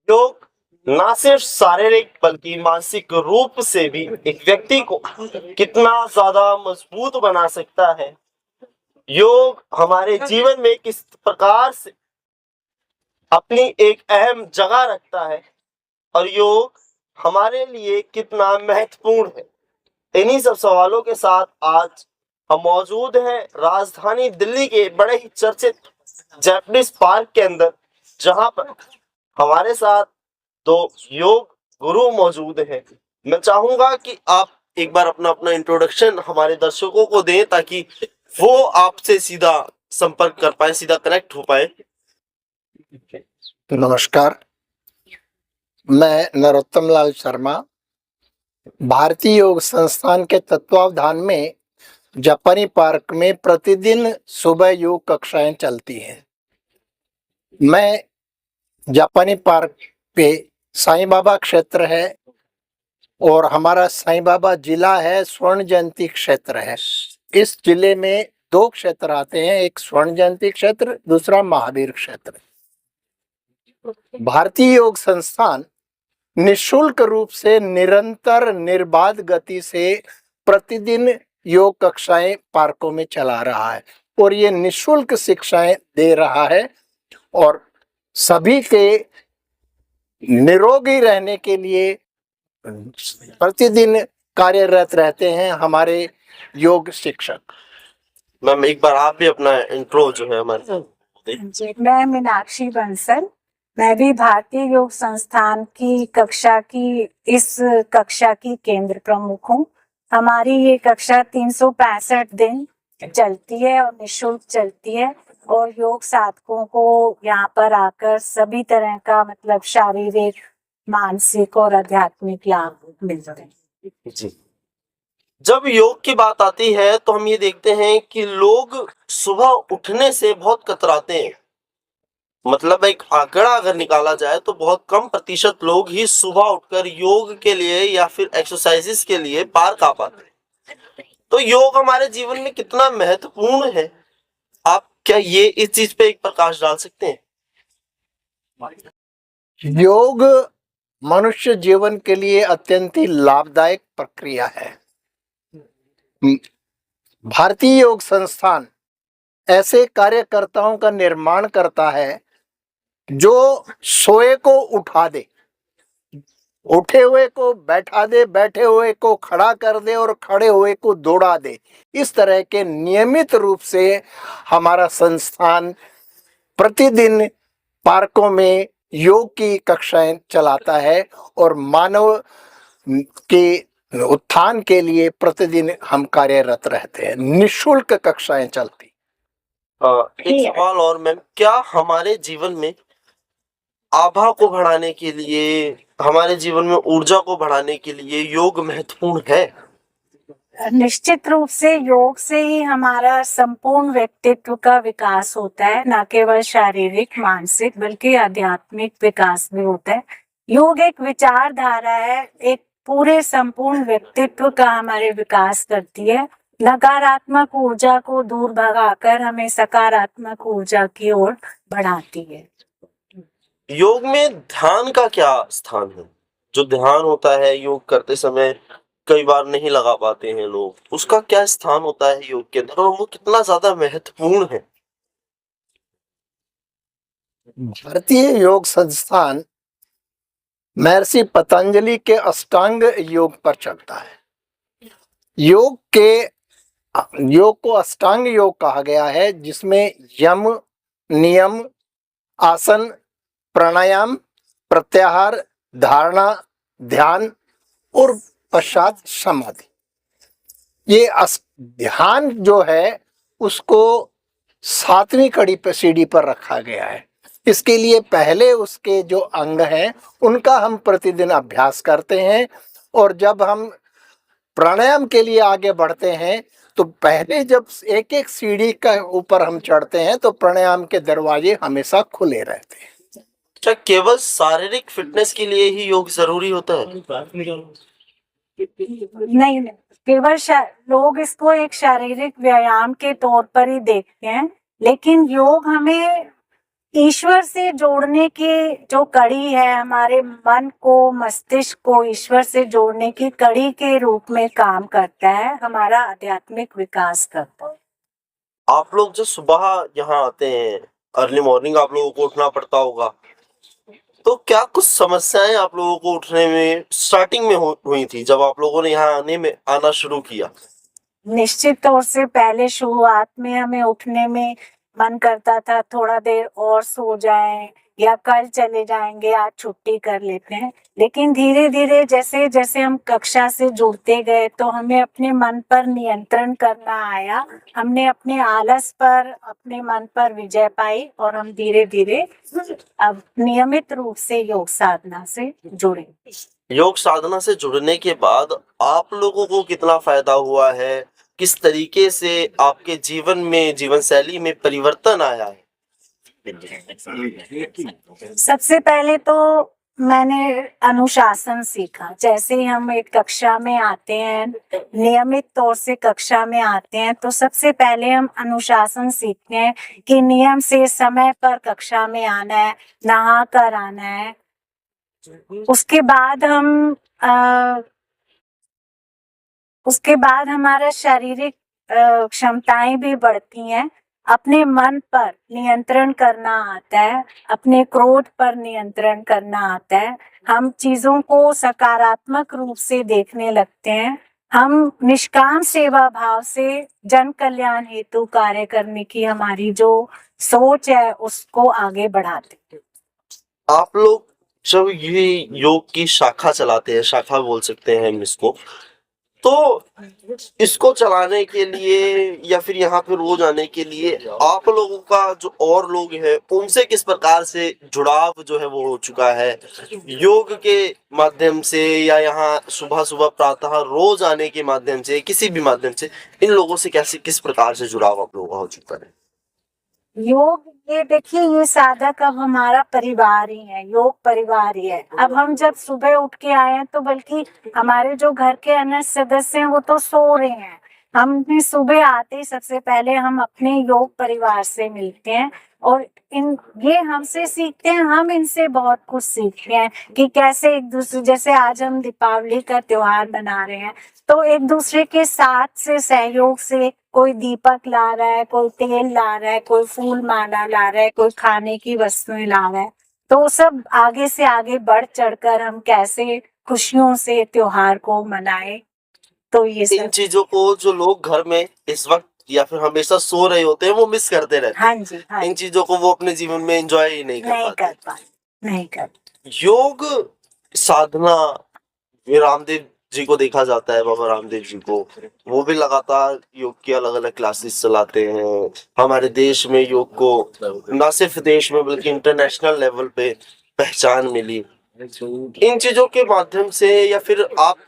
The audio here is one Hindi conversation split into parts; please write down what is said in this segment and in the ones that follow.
योग ना सिर्फ शारीरिक बल्कि मानसिक रूप से भी एक व्यक्ति को कितना ज्यादा मजबूत बना सकता है। योग हमारे जीवन में किस प्रकार से अपनी एक अहम जगह रखता है और योग हमारे लिए कितना महत्वपूर्ण है, इन्हीं सब सवालों के साथ आज हम मौजूद हैं राजधानी दिल्ली के बड़े ही चर्चित जैपनीज पार्क के अंदर, जहां पर हमारे साथ दो योग गुरु मौजूद हैं। मैं चाहूंगा कि आप एक बार अपना अपना इंट्रोडक्शन हमारे दर्शकों को दें ताकि वो आपसे सीधा संपर्क कर पाए, सीधा कनेक्ट हो पाए। तो नमस्कार, मैं नरोत्तम लाल शर्मा, भारतीय योग संस्थान के तत्वावधान में जापानी पार्क में प्रतिदिन सुबह योग कक्षाएं चलती हैं। मैं जापानी पार्क पे साईं बाबा क्षेत्र है और हमारा साईं बाबा जिला है, स्वर्ण जयंती क्षेत्र है। इस जिले में दो क्षेत्र आते हैं, एक स्वर्ण जयंती क्षेत्र, दूसरा महावीर क्षेत्र। भारतीय योग संस्थान निशुल्क रूप से निरंतर निर्बाध गति से प्रतिदिन योग कक्षाएं पार्कों में चला रहा है और ये निशुल्क शिक्षाएं दे रहा है और सभी के निरोगी रहने के लिए प्रतिदिन कार्यरत रहते हैं हमारे योग शिक्षक। मैम एक बार आप भी अपना इंट्रो जो है हमारे। मैं मीनाक्षी बंसल, मैं भी भारतीय योग संस्थान की इस कक्षा की केंद्र प्रमुख हूँ। हमारी ये कक्षा 365 दिन चलती है और निःशुल्क चलती है और योग साधकों को यहाँ पर आकर सभी तरह का मतलब शारीरिक, मानसिक और आध्यात्मिक लाभ मिलते हैं। जी, जब योग की बात आती है तो हम ये देखते हैं कि लोग सुबह उठने से बहुत कतराते हैं। मतलब एक आंकड़ा अगर निकाला जाए तो बहुत कम प्रतिशत लोग ही सुबह उठकर योग के लिए या फिर एक्सरसाइजेस के लिए पार्क आ पाते हैं। तो योग हमारे जीवन में कितना महत्वपूर्ण है, आप क्या ये इस चीज पे एक प्रकाश डाल सकते हैं? योग मनुष्य जीवन के लिए अत्यंत ही लाभदायक प्रक्रिया है। भारतीय योग संस्थान ऐसे कार्यकर्ताओं का निर्माण करता है जो सोए को उठा दे, उठे हुए को बैठा दे, बैठे हुए को खड़ा कर दे और खड़े हुए को दौड़ा दे। इस तरह के नियमित रूप से हमारा संस्थान प्रतिदिन पार्कों में योग की कक्षाएं चलाता है और मानव के उत्थान के लिए प्रतिदिन हम कार्यरत रहते हैं। निःशुल्क कक्षाएं चलती। एक सवाल और मैम, क्या हमारे जीवन में आभा को बढ़ाने के लिए, हमारे जीवन में ऊर्जा को बढ़ाने के लिए योग महत्वपूर्ण है? निश्चित रूप से योग से ही हमारा संपूर्ण व्यक्तित्व का विकास होता है, न केवल शारीरिक, मानसिक बल्कि आध्यात्मिक विकास भी होता है। योग एक विचारधारा है, एक पूरे संपूर्ण व्यक्तित्व का हमारे विकास करती है। नकारात्मक ऊर्जा को दूर भगाकर हमें सकारात्मक ऊर्जा की ओर बढ़ाती है। योग में ध्यान का क्या स्थान है? जो ध्यान होता है योग करते समय कई बार नहीं लगा पाते हैं लोग, उसका क्या स्थान होता है योग के अंदर और वो कितना ज्यादा महत्वपूर्ण है? भारतीय योग संस्थान महर्षि पतंजलि के अष्टांग योग पर चलता है। योग को अष्टांग योग कहा गया है, जिसमें यम, नियम, आसन, प्राणायाम, प्रत्याहार, धारणा, ध्यान और पश्चात समाधि। ये ध्यान जो है उसको 7वीं कड़ी पर सीढ़ी पर रखा गया है। इसके लिए पहले उसके जो अंग हैं उनका हम प्रतिदिन अभ्यास करते हैं और जब हम प्राणायाम के लिए आगे बढ़ते हैं तो पहले जब एक एक सीढ़ी का ऊपर हम चढ़ते हैं तो प्राणायाम के दरवाजे हमेशा खुले रहते हैं। क्या केवल शारीरिक फिटनेस के लिए ही योग जरूरी होता है? नहीं, केवल लोग इसको एक शारीरिक व्यायाम के तौर पर ही देखते हैं, लेकिन योग हमें ईश्वर से जोड़ने की जो कड़ी है, हमारे मन को, मस्तिष्क को ईश्वर से जोड़ने की कड़ी के रूप में काम करता है, हमारा आध्यात्मिक विकास करता है। आप लोग जो सुबह यहाँ आते हैं, अर्ली मॉर्निंग आप लोगों को उठना पड़ता होगा, तो क्या कुछ समस्याएं आप लोगों को उठने में स्टार्टिंग में हुई थी जब आप लोगों ने यहाँ आना शुरू किया? निश्चित तौर से पहले शुरुआत में हमें उठने में मन करता था थोड़ा देर और सो जाएं या कल चले जाएंगे, आज छुट्टी कर लेते हैं। लेकिन धीरे धीरे जैसे जैसे हम कक्षा से जुड़ते गए तो हमें अपने मन पर नियंत्रण करना आया, हमने अपने आलस पर, अपने मन पर विजय पाई और हम धीरे धीरे अब नियमित रूप से योग साधना से जुड़े। योग साधना से जुड़ने के बाद आप लोगों को कितना फायदा हुआ है? किस तरीके से आपके जीवन में, जीवन शैली में परिवर्तन आया है? सबसे पहले तो मैंने अनुशासन सीखा। जैसे ही हम एक कक्षा में आते हैं, नियमित तौर से कक्षा में आते हैं, तो सबसे पहले हम अनुशासन सीखते हैं कि नियम से समय पर कक्षा में आना है, नहा कर आना है। उसके बाद हमारा शारीरिक क्षमताएं भी बढ़ती हैं। अपने मन पर नियंत्रण करना आता है, अपने क्रोध पर नियंत्रण करना आता है। हम चीजों को सकारात्मक रूप से देखने लगते हैं। हम निष्काम सेवा भाव से जन कल्याण हेतु कार्य करने की हमारी जो सोच है उसको आगे बढ़ाते हैं। आप लोग जब ये योग की शाखा चलाते हैं, शाखा बोल सकते हैं हम इसको, तो इसको चलाने के लिए या फिर यहाँ पे रोज आने के लिए आप लोगों का जो और लोग हैं उनसे किस प्रकार से जुड़ाव जो है वो हो चुका है? योग के माध्यम से या यहाँ सुबह सुबह प्रातः रोज आने के माध्यम से, किसी भी माध्यम से इन लोगों से कैसे, किस प्रकार से जुड़ाव आप लोगों का हो चुका है? योग, ये देखिए, ये साधक अब हमारा परिवार ही है, योग परिवार ही है। अब हम जब सुबह उठ के आए हैं तो बल्कि हमारे जो घर के अन्य सदस्य हैं वो तो सो रहे हैं। हमने सुबह आते ही सबसे पहले हम अपने योग परिवार से मिलते हैं और ये हमसे सीखते हैं, हम इनसे बहुत कुछ सीखते हैं कि कैसे एक दूसरे, जैसे आज हम दीपावली का त्योहार मना रहे हैं तो एक दूसरे के साथ से सहयोग से कोई दीपक ला रहा है, कोई तेल ला रहा है, कोई फूल माला ला रहा है, कोई खाने की वस्तुएं ला रहा है, तो सब आगे से आगे बढ़ चढ़कर हम कैसे खुशियों से त्योहार को मनाए। तो ये इन सब चीजों को जो लोग घर में इस वक्त या फिर हमेशा सो रहे होते हैं वो मिस करते रहते हैं। हाँ जी, हाँ इन चीजों को वो अपने जीवन में एंजॉय ही नहीं कर पाते। नहीं कर। योग साधना, ये रामदेव जी को देखा जाता है, बाबा रामदेव जी को, वो भी लगातार योग की अलग अलग क्लासेस चलाते हैं। हमारे देश में योग को न सिर्फ देश में बल्कि इंटरनेशनल लेवल पे पहचान मिली। इन चीजों के माध्यम से या फिर आप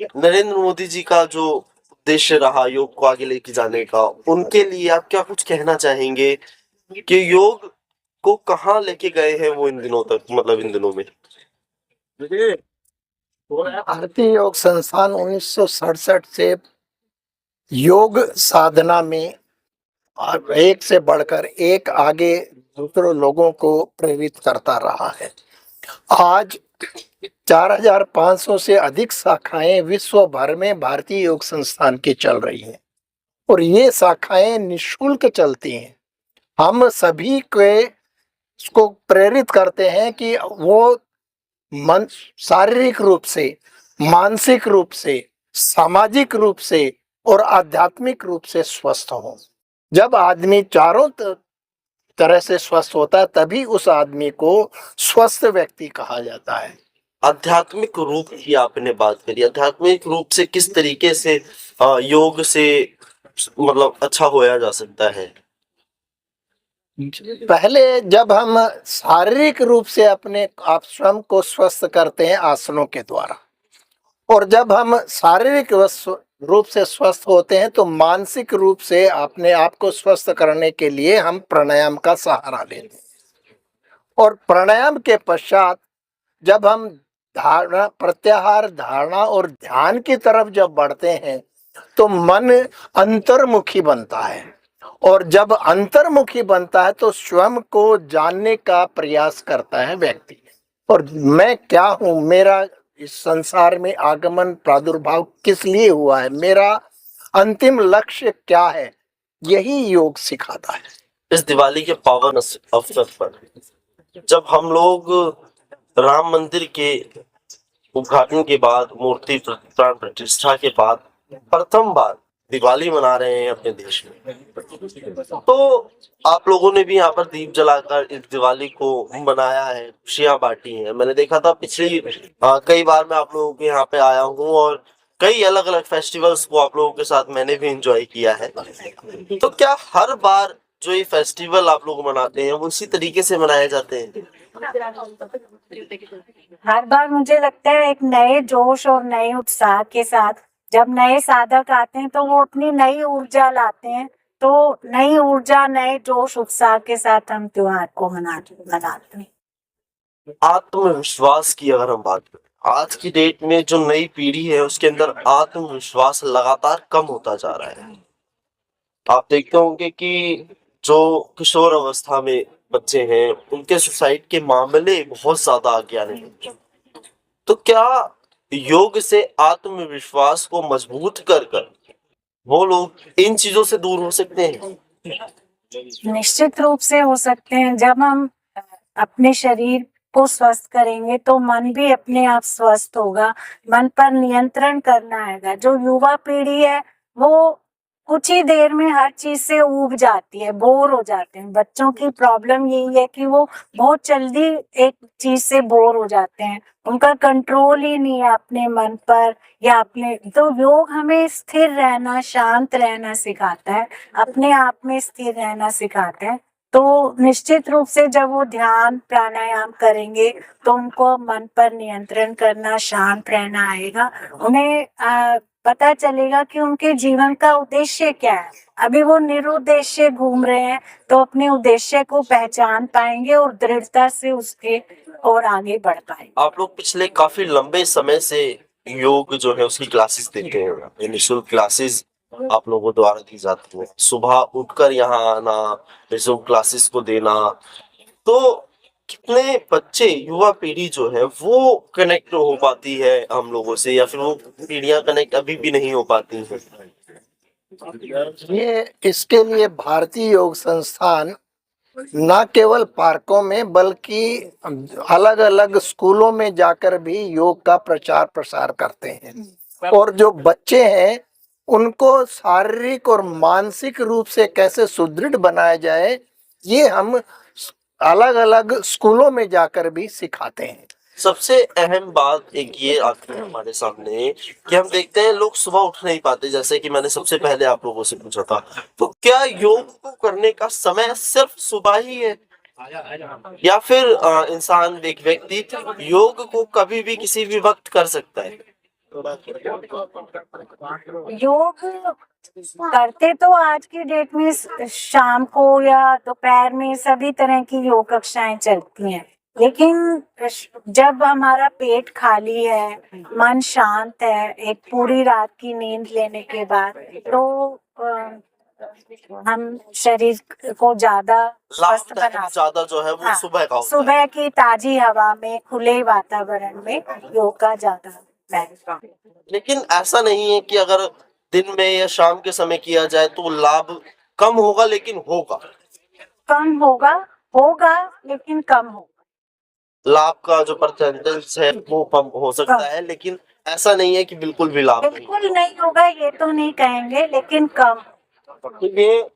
नरेंद्र मोदी जी का जो उद्देश्य रहा योग को आगे लेके जाने का, उनके लिए आप क्या कुछ कहना चाहेंगे कि योग को कहाँ लेके गए हैं वो इन दिनों तक, मतलब इन दिनों में? भारतीय योग संस्थान 1967 से योग साधना में एक से बढ़कर एक आगे दूसरों लोगों को प्रेरित करता रहा है। आज 4500 से अधिक शाखाएं विश्व भर में भारतीय योग संस्थान की चल रही हैं और ये शाखाएं निःशुल्क चलती हैं। हम सभी को प्रेरित करते हैं कि वो मन, शारीरिक रूप से, मानसिक रूप से, सामाजिक रूप से और आध्यात्मिक रूप से स्वस्थ हो। जब आदमी चारों तरह से स्वस्थ होता है तभी उस आदमी को स्वस्थ व्यक्ति कहा जाता है। आध्यात्मिक रूप की आपने बात करी, आध्यात्मिक रूप से किस तरीके से योग से मतलब अच्छा होया जा सकता है? पहले जब हम शारीरिक रूप से अपने आप स्वयं को स्वस्थ करते हैं आसनों के द्वारा, और जब हम शारीरिक रूप से स्वस्थ होते हैं तो मानसिक रूप से अपने आप को स्वस्थ करने के लिए हम प्राणायाम का सहारा लेते हैं। और प्राणायाम के पश्चात जब हम धारणा, प्रत्याहार, धारणा और ध्यान की तरफ जब बढ़ते हैं तो मन अंतर्मुखी बनता है और जब अंतर्मुखी बनता है तो स्वयं को जानने का प्रयास करता है व्यक्ति, और मैं क्या हूँ, मेरा इस संसार में आगमन प्रादुर्भाव किस लिए हुआ है, मेरा अंतिम लक्ष्य क्या है, यही योग सिखाता है। इस दिवाली के पावन अवसर पर जब हम लोग राम मंदिर के उद्घाटन के बाद, मूर्ति प्राण प्रतिष्ठा के बाद प्रथम बार दिवाली मना रहे हैं अपने देश में, तो आप लोगों ने भी यहाँ पर दीप जलाकर इस दिवाली को मनाया है, खुशियां बांटी हैं। मैंने देखा था पिछली कई बार मैं आप लोगों के यहाँ पे आया हूँ और कई अलग अलग फेस्टिवल्स को आप लोगों के साथ मैंने भी एंजॉय किया है। तो क्या हर बार जो ये फेस्टिवल आप लोग मनाते हैं वो इसी तरीके से मनाए जाते हैं? हर बार मुझे लगता है एक नए जोश और नए उत्साह के साथ जब नए साधक आते हैं तो वो अपनी नई ऊर्जा लाते हैं, तो नई ऊर्जा नए जोश उत्साह के साथ हम त्योहार को मनाते हैं। आत्मविश्वास की अगर हम बात करें, आज की डेट में जो नई पीढ़ी है उसके अंदर आत्मविश्वास लगातार कम होता जा रहा है। आप देखते होंगे कि जो किशोर अवस्था में बच्चे हैं उनके सुसाइड के मामले बहुत ज्यादा आगे आने लगे। तो क्या योग से आत्मविश्वास को मजबूत कर वो लोग इन चीजों से दूर हो सकते हैं? निश्चित रूप से हो सकते हैं। जब हम अपने शरीर को स्वस्थ करेंगे तो मन भी अपने आप स्वस्थ होगा, मन पर नियंत्रण करना आएगा। जो युवा पीढ़ी है वो कुछ ही देर में हर चीज से ऊब जाती है, बोर हो जाते हैं। बच्चों की प्रॉब्लम यही है कि वो बहुत जल्दी एक चीज से बोर हो जाते हैं, उनका कंट्रोल ही नहीं है अपने मन पर या अपने। तो योग हमें स्थिर रहना, शांत रहना सिखाता है, अपने आप में स्थिर रहना सिखाता है। तो निश्चित रूप से जब वो ध्यान प्राणायाम करेंगे तो उनको मन पर नियंत्रण करना, शांत रहना आएगा। उन्हें पता चलेगा कि उनके जीवन का उद्देश्य क्या है। अभी वो निरुद्देश्य घूम रहे हैं, तो अपने उद्देश्य को पहचान पाएंगे और दृढ़ता से उसके और आगे बढ़ पाएंगे। आप लोग पिछले काफी लंबे समय से योग जो है उसकी क्लासेस देते हैं, ये निःशुल्क क्लासेस आप लोगों द्वारा दी जाती है। सुबह उठकर यहाँ आना, निःशुल्क क्लासेस को देना, तो कितने बच्चे, युवा पीढ़ी जो है वो कनेक्ट हो पाती है हम लोगों से, या फिर वो पीढ़ियां कनेक्ट अभी भी नहीं हो पाती हैं? ये इसके लिए भारतीय योग संस्थान न केवल पार्कों में बल्कि अलग अलग स्कूलों में जाकर भी योग का प्रचार प्रसार करते हैं, और जो बच्चे हैं उनको शारीरिक और मानसिक रूप से कैसे सुदृढ़ बनाया जाए ये हम अलग अलग स्कूलों में जाकर भी सिखाते हैं। सबसे अहम बात एक ये आती है हमारे सामने कि हम देखते हैं लोग सुबह उठ नहीं पाते, जैसे कि मैंने सबसे पहले आप लोगों से पूछा था। तो क्या योग को करने का समय सिर्फ सुबह ही है, या फिर इंसान, एक व्यक्ति योग को कभी भी किसी भी वक्त कर सकता है? योग करते तो आज की डेट में शाम को या दोपहर में सभी तरह की योग कक्षाएं चलती हैं, लेकिन जब हमारा पेट खाली है, मन शांत है, एक पूरी रात की नींद लेने के बाद, तो हम शरीर को ज्यादा स्वस्थ बना ज्यादा जो है वो सुबह का होता है। सुबह की ताजी हवा में, खुले वातावरण में योग का ज्यादा बेनिफिट। लेकिन ऐसा नहीं है कि अगर दिन में या शाम के समय किया जाए तो लाभ कम होगा, लेकिन होगा। कम होगा लेकिन कम होगा। लाभ का जो परसेंटेज है वो कम हो सकता है, लेकिन ऐसा नहीं है कि बिल्कुल भी लाभ बिल्कुल नहीं होगा ये तो नहीं कहेंगे, लेकिन कम। ये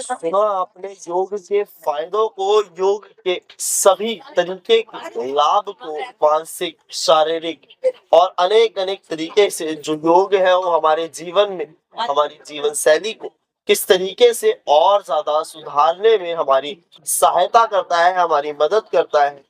सुना आपने योग के फायदों को, योग के सभी तरीके के लाभ को, मानसिक, शारीरिक और अनेक अनेक तरीके से जो योग है वो हमारे जीवन में, हमारी जीवन शैली को किस तरीके से और ज्यादा सुधारने में हमारी सहायता करता है, हमारी मदद करता है।